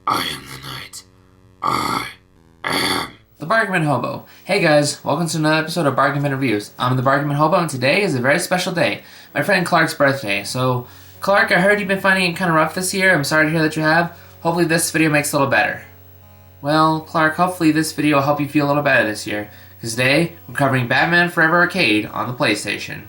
I am the night. I am the Bargainman Hobo. Hey guys, welcome to another episode of Bargainman Reviews. I'm the Bargainman Hobo, and today is a very special day. My friend Clark's birthday. So, Clark, I heard you've been finding it kind of rough this year. I'm sorry to hear that you have. Hopefully this video makes it a little better. Well, Clark, hopefully this video will help you feel a little better this year. Because today, we're covering Batman Forever Arcade on the PlayStation.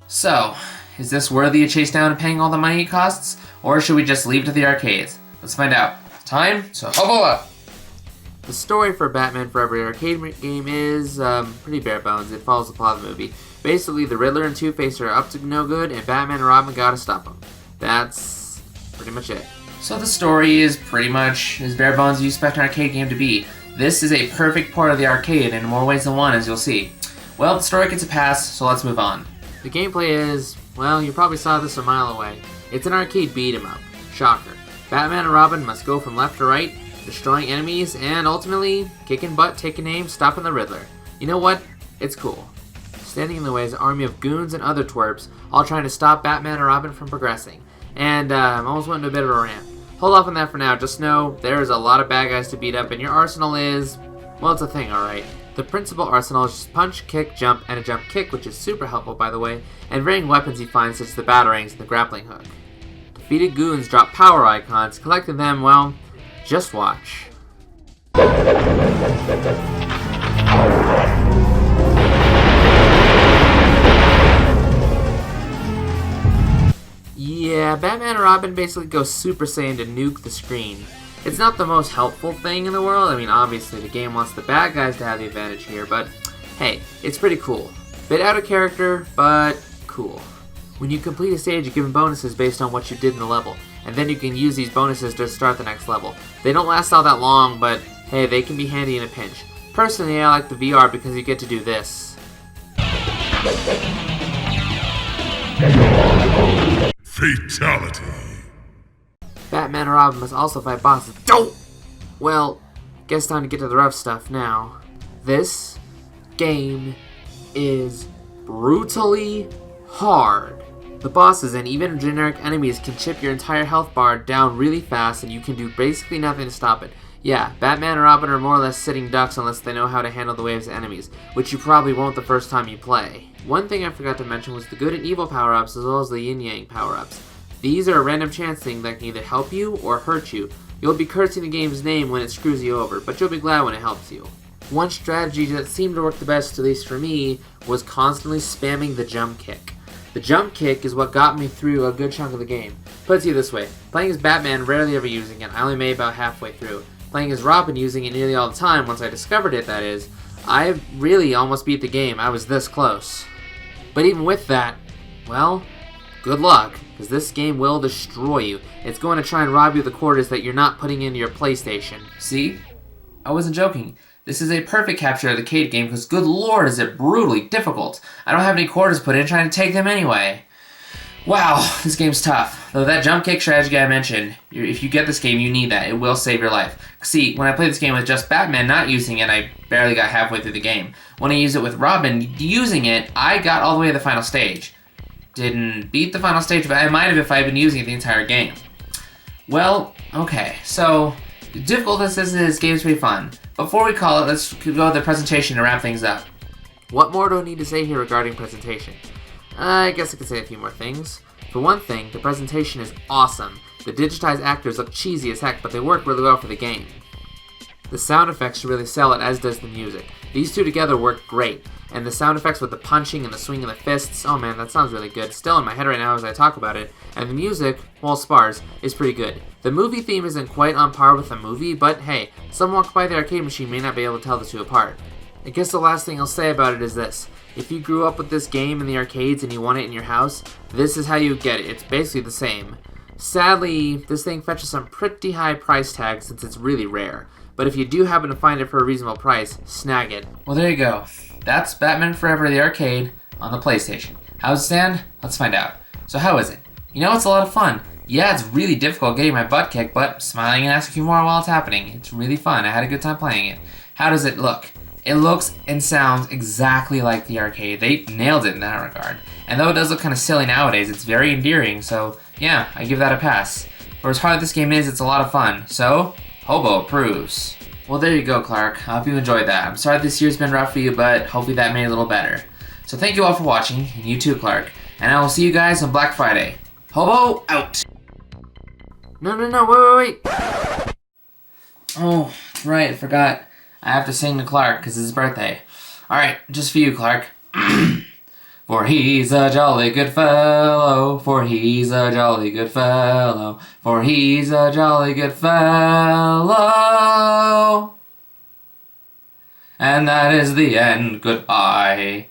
So, is this worthy of chase down and paying all the money it costs? Or should we just leave it to the arcades? Let's find out. Time to hobo up! The story for Batman Forever Arcade game is pretty bare bones. It follows the plot of the movie. Basically, the Riddler and Two-Face are up to no good, and Batman and Robin gotta stop them. That's pretty much it. So the story is pretty much as bare bones as you expect an arcade game to be. This is a perfect part of the arcade in more ways than one, as you'll see. Well, the story gets a pass, so let's move on. The gameplay is, well, you probably saw this a mile away. It's an arcade beat-em-up. Shocker. Batman and Robin must go from left to right, destroying enemies, and ultimately, kicking butt, taking aim, stopping the Riddler. You know what? It's cool. Standing in the way is an army of goons and other twerps, all trying to stop Batman and Robin from progressing. And, almost went into a bit of a rant. Hold off on that for now, just know there is a lot of bad guys to beat up, and your arsenal is, well, it's a thing, alright. The principal arsenal is just punch, kick, jump, and a jump kick, which is super helpful, by the way, and varying weapons he finds, such as the batarangs and the grappling hook. Defeated goons drop power icons. Collecting them, well, just watch. Yeah, Batman and Robin basically go Super Saiyan to nuke the screen. It's not the most helpful thing in the world. I mean, obviously the game wants the bad guys to have the advantage here, but hey, it's pretty cool. Bit out of character, but cool. When you complete a stage, you're given bonuses based on what you did in the level, and then you can use these bonuses to start the next level. They don't last all that long, but hey, they can be handy in a pinch. Personally, I like the VR because you get to do this. Fatality. Batman and Robin must also fight bosses. Don't! Well, guess time to get to the rough stuff now. This game is brutally hard. The bosses and even generic enemies can chip your entire health bar down really fast, and you can do basically nothing to stop it. Yeah, Batman and Robin are more or less sitting ducks unless they know how to handle the waves of enemies, which you probably won't the first time you play. One thing I forgot to mention was the good and evil power-ups as well as the yin-yang power-ups. These are a random chance thing that can either help you or hurt you. You'll be cursing the game's name when it screws you over, but you'll be glad when it helps you. One strategy that seemed to work the best, at least for me, was constantly spamming the jump kick. The jump kick is what got me through a good chunk of the game. Put it to you this way, playing as Batman, rarely ever using it. I only made about halfway through. Playing as Robin, using it nearly all the time, once I discovered it, that is. I really almost beat the game. I was this close. But even with that, well, good luck, because this game will destroy you. It's going to try and rob you of the quarters that you're not putting into your PlayStation. See? I wasn't joking. This is a perfect capture of the arcade game because good lord is it brutally difficult. I don't have any quarters put in trying to take them anyway. Wow, this game's tough. Though that jump kick strategy I mentioned, if you get this game, you need that. It will save your life. See, when I played this game with just Batman not using it, I barely got halfway through the game. When I used it with Robin using it, I got all the way to the final stage. Didn't beat the final stage, but I might have if I had been using it the entire game. Well, okay, so difficult as this game's pretty fun. Before we call it, let's go to the presentation to wrap things up. What more do I need to say here regarding presentation? I guess I could say a few more things. For one thing, the presentation is awesome. The digitized actors look cheesy as heck, but they work really well for the game. The sound effects really sell it, as does the music. These two together work great. And the sound effects with the punching and the swinging of the fists, oh man, that sounds really good. Still in my head right now as I talk about it. And the music, while sparse, is pretty good. The movie theme isn't quite on par with the movie, but hey, someone walking by the arcade machine may not be able to tell the two apart. I guess the last thing I'll say about it is this. If you grew up with this game in the arcades and you want it in your house, this is how you get it. It's basically the same. Sadly, this thing fetches some pretty high price tags since it's really rare. But if you do happen to find it for a reasonable price, snag it. Well, there you go. That's Batman Forever the arcade on the PlayStation. How's it stand? Let's find out. So how is it? You know, it's a lot of fun. Yeah, it's really difficult getting my butt kicked, but smiling and asking for more while it's happening. It's really fun. I had a good time playing it. How does it look? It looks and sounds exactly like the arcade. They nailed it in that regard. And though it does look kind of silly nowadays, it's very endearing, so yeah, I give that a pass. For as hard as this game is, it's a lot of fun, so Hobo approves. Well, there you go, Clark. I hope you enjoyed that. I'm sorry this year's been rough for you, but hopefully that made it a little better. So thank you all for watching, and you too, Clark. And I will see you guys on Black Friday. Hobo, out! No, wait. Oh, right, I forgot. I have to sing to Clark, because it's his birthday. Alright, just for you, Clark. For he's a jolly good fellow, for he's a jolly good fellow, for he's a jolly good fellow. And that is the end. Goodbye.